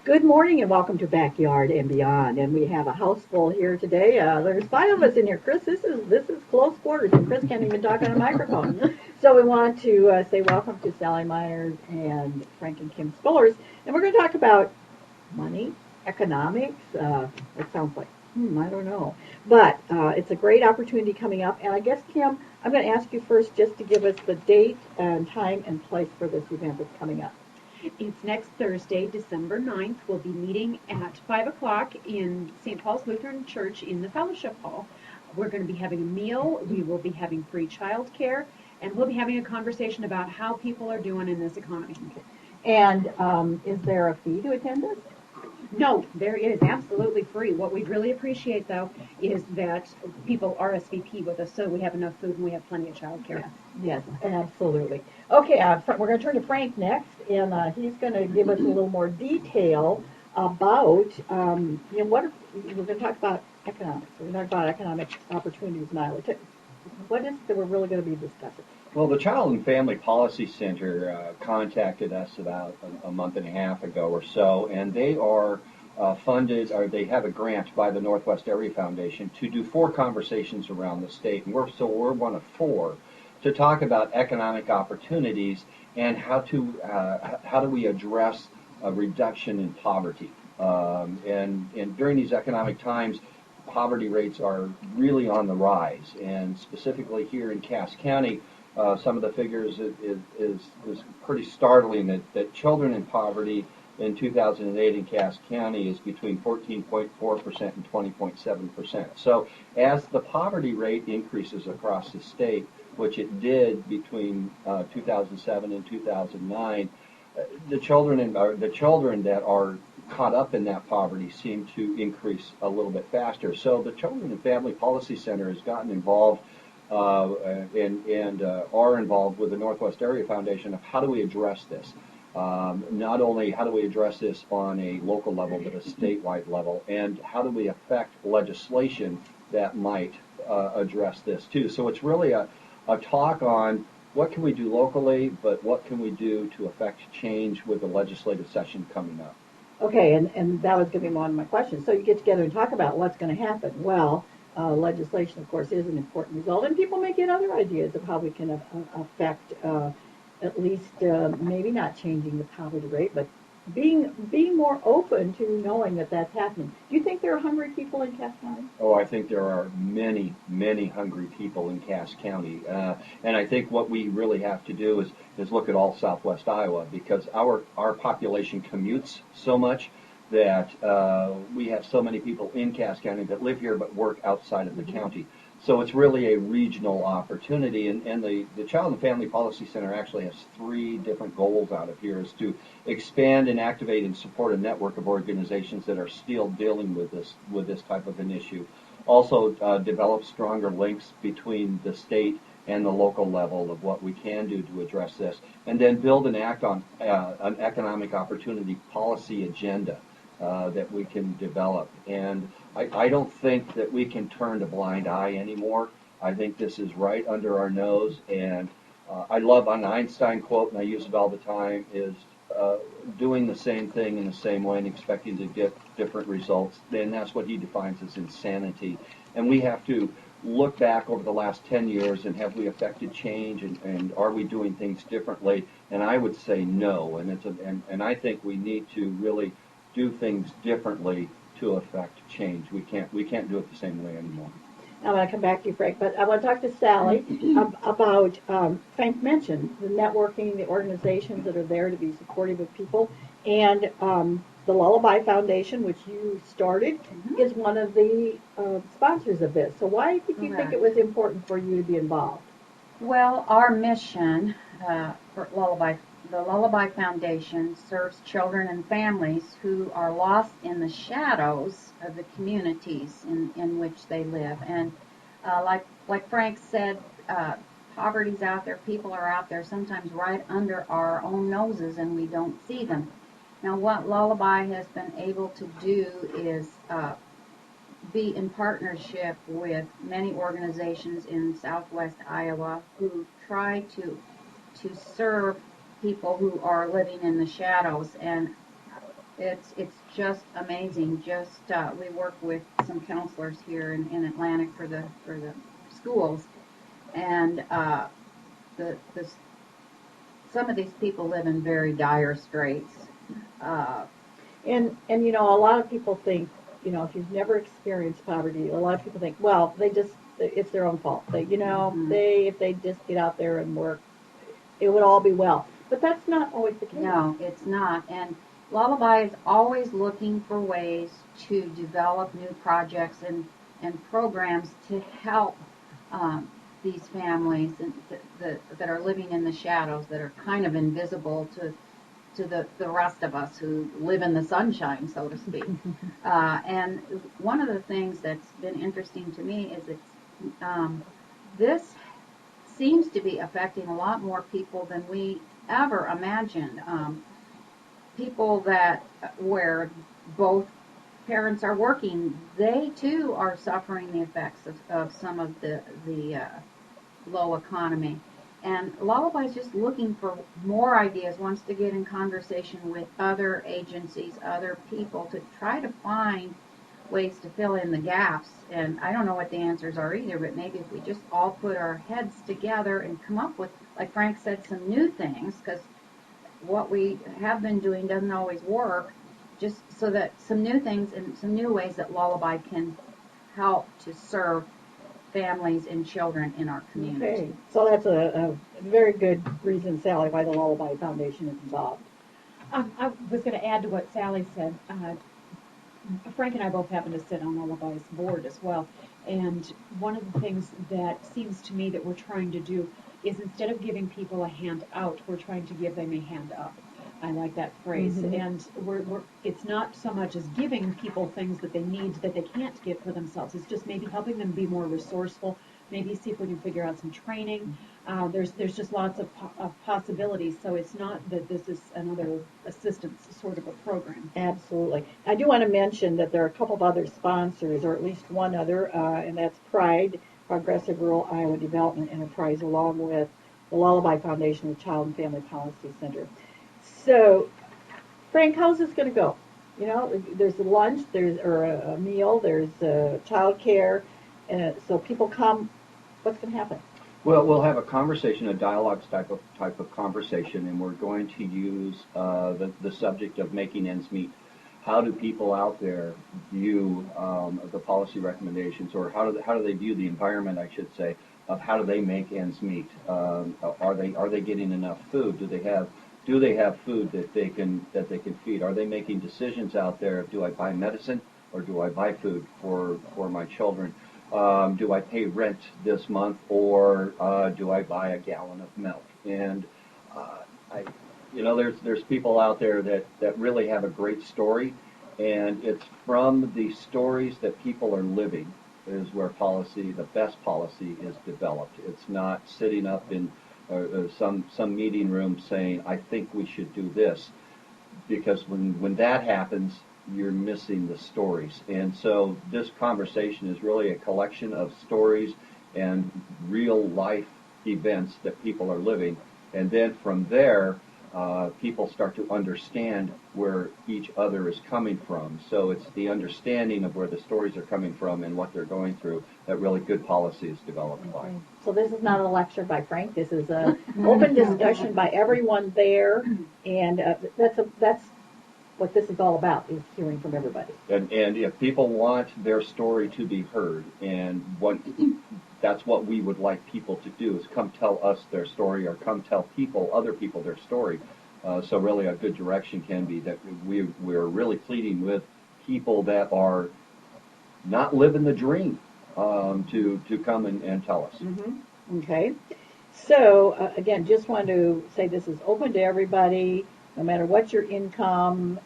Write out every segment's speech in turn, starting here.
Good morning and welcome to Backyard and Beyond. And we have a house full here today. There's five of us in here. Chris, this is close quarters, and Chris can't even talk on a microphone. So we want to say welcome to Sally Myers and Frank and Kim Spullers, and we're going to talk about money, economics. It sounds like I don't know, but it's a great opportunity coming up. And I guess Kim, I'm going to ask you first just to give us the date and time and place for this event that's coming up. It's next Thursday, December 9th. We'll be meeting at 5 o'clock in St. Paul's Lutheran Church in the Fellowship Hall. We're going to be having a meal. We will be having free child care, and we'll be having a conversation about how people are doing in this economy. And is there a fee to attend this? No, there is absolutely free. What we really appreciate, though, is that people RSVP with us so we have enough food and we have plenty of child care. Yes, absolutely. Okay, we're going to turn to Frank next, and he's going to give us a little more detail about, what we're going to talk about economics. We're going to talk about economic opportunities now. What is it that we're really going to be discussing? Well, the Child and Family Policy Center contacted us about a month and a half ago or so, and they are funded, or they have a grant by the Northwest Area Foundation to do 4 conversations around the state, and we're one of 4 to talk about economic opportunities and how do we address a reduction in poverty. And during these economic times, poverty rates are really on the rise, and specifically here in Cass County, some of the figures is pretty startling that children in poverty in 2008 in Cass County is between 14.4% and 20.7%. So as the poverty rate increases across the state, which it did between 2007 and 2009, the children that are caught up in that poverty seem to increase a little bit faster. So the Children and Family Policy Center has gotten involved and are involved with the Northwest Area Foundation of how do we address this. Not only how do we address this on a local level, but a statewide level, and how do we affect legislation that might address this too. So it's really a talk on what can we do locally, but what can we do to affect change with the legislative session coming up. Okay, and that was going to be one of my questions. So you get together and talk about what's going to happen. Well, legislation, of course, is an important result, and people may get other ideas of how we can affect at least maybe not changing the poverty rate, but being more open to knowing that that's happening. Do you think there are hungry people in Cass County? Oh, I think there are many, many hungry people in Cass County, and I think what we really have to do is look at all Southwest Iowa, because our population commutes so much that we have so many people in Cass County that live here but work outside of the county. So it's really a regional opportunity, and the Child and Family Policy Center actually has 3 different goals out of here: is to expand and activate and support a network of organizations that are still dealing with this type of an issue. Also, develop stronger links between the state and the local level of what we can do to address this, and then build and act on an economic opportunity policy agenda that we can develop. And I don't think that we can turn a blind eye anymore. I think this is right under our nose, and I love an Einstein quote, and I use it all the time, is doing the same thing in the same way and expecting to get different results. And that's what he defines as insanity. And we have to look back over the last 10 years and have we affected change, and are we doing things differently? And I would say no. And I think we need to really do things differently to affect change. We can't do it the same way anymore. I'm going to come back to you, Frank, but I want to talk to Sally about, Frank mentioned the networking, the organizations that are there to be supportive of people, and the Lullaby Foundation, which you started, is one of the sponsors of this. So why did you think it was important for you to be involved? Well, our mission for the Lullaby Foundation serves children and families who are lost in the shadows of the communities in which they live. And like Frank said, poverty's out there, people are out there sometimes right under our own noses and we don't see them. Now what Lullaby has been able to do is be in partnership with many organizations in Southwest Iowa who try to serve people who are living in the shadows. And It's just amazing. Just we work with some counselors here in Atlantic for the schools, and the some of these people live in very dire straits. Uh, And you know, a lot of people think, you know, if you've never experienced poverty, a lot of people think, well, it's their own fault. They, you know, Mhm. if they just get out there and work, it would all be well. But that's not always the case. No, it's not. And Lullaby is always looking for ways to develop new projects and programs to help these families that are living in the shadows, that are kind of invisible to the rest of us who live in the sunshine, so to speak. And one of the things that's been interesting to me is this seems to be affecting a lot more people than we ever imagined. People that where both parents are working, they too are suffering the effects of some of the low economy. And Lullaby's just looking for more ideas, wants to get in conversation with other agencies, other people to try to find ways to fill in the gaps. And I don't know what the answers are either, but maybe if we just all put our heads together and come up with, like Frank said, some new things, because what we have been doing doesn't always work, just so that some new things and some new ways that Lullaby can help to serve families and children in our community. Okay, so that's a very good reason, Sally, why the Lullaby Foundation is involved. I was going to add to what Sally said. Frank and I both happen to sit on Lullaby's board as well. And one of the things that seems to me that we're trying to do is instead of giving people a hand out, we're trying to give them a hand up. I like that phrase. Mhm. And it's not so much as giving people things that they need that they can't get for themselves. It's just maybe helping them be more resourceful, maybe see if we can figure out some training. There's just lots of possibilities. So it's not that this is another assistance sort of a program. Absolutely. I do want to mention that there are a couple of other sponsors, or at least one other, and that's Pride, Progressive Rural Iowa Development Enterprise, along with the Lullaby Foundation, the Child and Family Policy Center. So, Frank, how's this going to go? You know, there's a lunch, or a meal, there's child care, so people come. What's going to happen? Well, we'll have a conversation, a dialogue type of conversation, and we're going to use the subject of making ends meet. How do people out there view the policy recommendations, or how do they view the environment, I should say, of how do they make ends meet? Are they getting enough food? Do they have food that they can feed? Are they making decisions out there? Do I buy medicine or do I buy food for my children? Do I pay rent this month, or do I buy a gallon of milk? And there's people out there that really have a great story, and it's from the stories that people are living is where the best policy is developed. It's not sitting up in some meeting room saying, I think we should do this, because when that happens, you're missing the stories. And so this conversation is really a collection of stories and real life events that people are living. And then from there, people start to understand where each other is coming from. So it's the understanding of where the stories are coming from and what they're going through that really good policy is developed by. So this is not a lecture by Frank. This is an open discussion by everyone there, and that's what this is all about, is hearing from everybody. And if people want their story to be heard, and that's what we would like people to do, is come tell us their story, or come tell other people their story. So really a good direction can be that we're really pleading with people that are not living the dream to come and tell us. Mm-hmm. Okay. So, again, just want to say this is open to everybody. No matter what your income,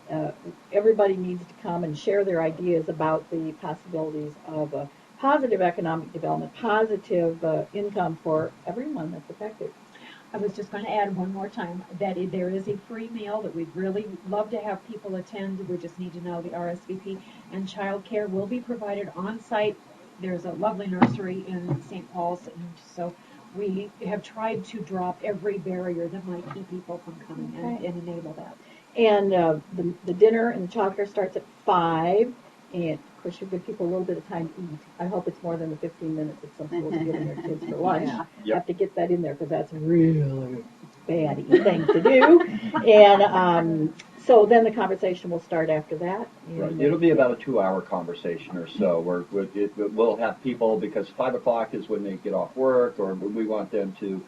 everybody needs to come and share their ideas about the possibilities of positive economic development, positive income for everyone that's affected. I was just going to add one more time that there is a free meal that we'd really love to have people attend. We just need to know the RSVP, and child care will be provided on site. There's a lovely nursery in St. Paul's, and so we have tried to drop every barrier that might keep people from coming and enable that. And the dinner and the childcare starts at 5. And of course, you give people a little bit of time to eat. I hope it's more than the 15 minutes that some schools are giving their kids for lunch. Yeah. Yep. Have to get that in there because that's really bad thing to do. And so then the conversation will start after that. Right. And, It'll be about a 2-hour conversation or so. We'll have people, because 5 o'clock is when they get off work, or we want them to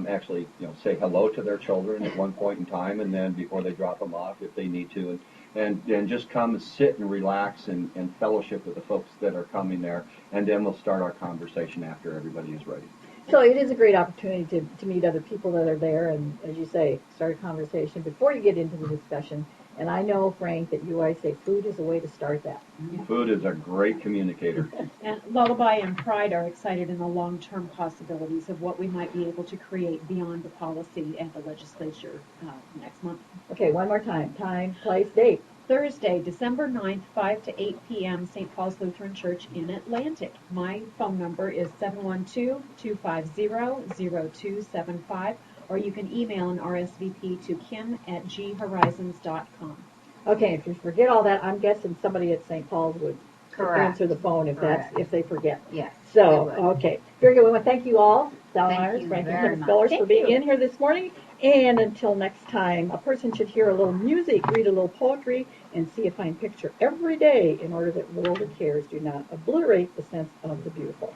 actually, say hello to their children at one point in time, and then before they drop them off, if they need to, and just come and sit and relax and fellowship with the folks that are coming there, and then we'll start our conversation after everybody is ready. So it is a great opportunity to meet other people that are there and, as you say, start a conversation before you get into the discussion. And I know, Frank, that you always say food is a way to start that. Food is a great communicator. And Lullaby and Pride are excited in the long-term possibilities of what we might be able to create beyond the policy and the legislature next month. Okay, one more time. Time, place, date. Thursday, December 9th, 5 to 8 p.m., St. Paul's Lutheran Church in Atlantic. My phone number is 712-250-0275, or you can email an RSVP to kim@ghorizons.com. Okay, if you forget all that, I'm guessing somebody at St. Paul's would Correct. answer the phone if they forget. Yes. So, they would. okay. Very good. We want to thank you all, Donna Thank Myers, you Frank and very Kim much. Spillers, for Thank being you. in here this morning. And until next time, a person should hear a little music, read a little poetry, and see a fine picture every day in order that worldly cares do not obliterate the sense of the beautiful.